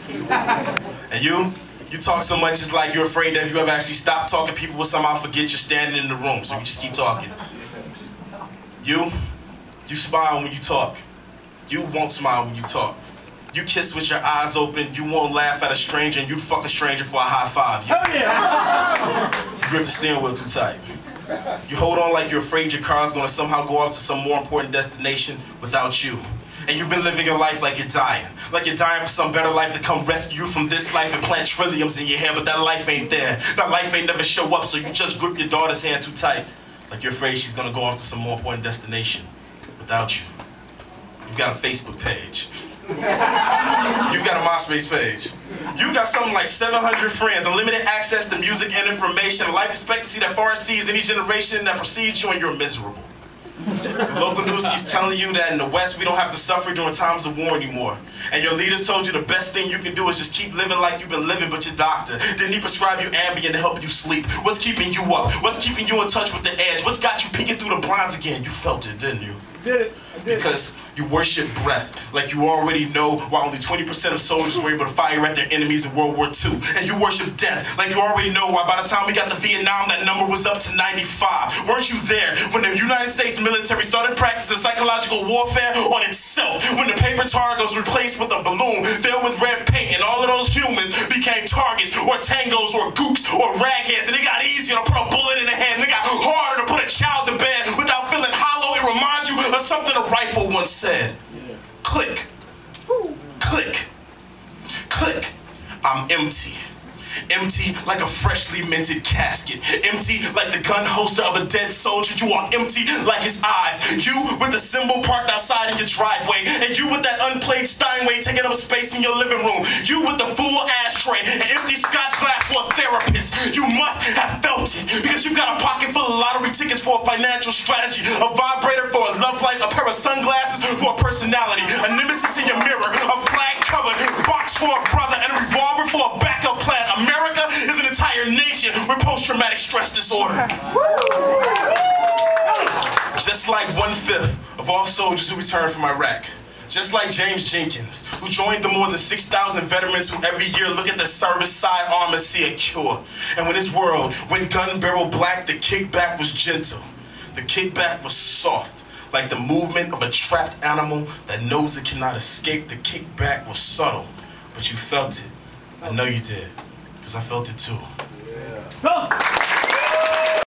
And you talk so much it's like you're afraid that if you ever actually stop talking, people will somehow forget you're standing in the room, so you just keep talking. You smile when you talk. You won't smile when you talk. You kiss with your eyes open, you won't laugh at a stranger, and you'd fuck a stranger for a high five. You grip the steering wheel too tight. You hold on like you're afraid your car's gonna somehow go off to some more important destination without you. And you've been living your life like you're dying. Like you're dying for some better life to come rescue you from this life and plant trilliums in your hair, but that life ain't there. That life ain't never show up, so you just grip your daughter's hand too tight. Like you're afraid she's gonna go off to some more important destination without you. You've got a Facebook page. You've got a MySpace page. You've got something like 700 friends, unlimited access to music and information, a life expectancy that far exceeds any generation that precedes you, and you're miserable. The local news keeps telling you that in the West we don't have to suffer during times of war anymore. And your leaders told you the best thing you can do is just keep living like you've been living, but your doctor didn't he prescribe you Ambien to help you sleep? What's keeping you up? What's keeping you in touch with the edge? What's got you peeking through the blinds again? You felt it, didn't you? Did it. Because you worship breath, like you already know why only 20% of soldiers were able to fire at their enemies in World War II. And you worship death, like you already know why by the time we got to Vietnam, that number was up to 95. Weren't you there when the United States military started practicing psychological warfare on itself? When the paper target was replaced with a balloon filled with red paint, and all of those humans became targets, or tangos, or gooks, or ragheads, and it got easier to put a bullet in the head, and it got harder to put a child to bed without feeling hollow. It reminds you of something a rifle once said. Click, click, click. I'm empty. Empty like a freshly minted casket. Empty like the gun holster of a dead soldier. You are empty like his eyes. You with the symbol parked outside in your driveway. And you with that unplayed Steinway taking up space in your living room. You with the full ashtray and empty scotch glass for a therapist. You must have felt it because you've got a pocket full of lottery tickets for a financial strategy, a vibrator for a love life, a pair of sunglasses for a personality, a nemesis in your mirror, a flag covered box for a brother, and a revolver for a backup plan. America is an entire nation with post-traumatic stress disorder. Just like 1/5 of all soldiers who returned from Iraq. Just like James Jenkins, who joined the more than 6,000 veterans who every year look at the service sidearm and see a cure. And when his world went gun barrel black, the kickback was gentle. The kickback was soft, like the movement of a trapped animal that knows it cannot escape. The kickback was subtle, but you felt it. I know you did. Because I felt it too. Yeah.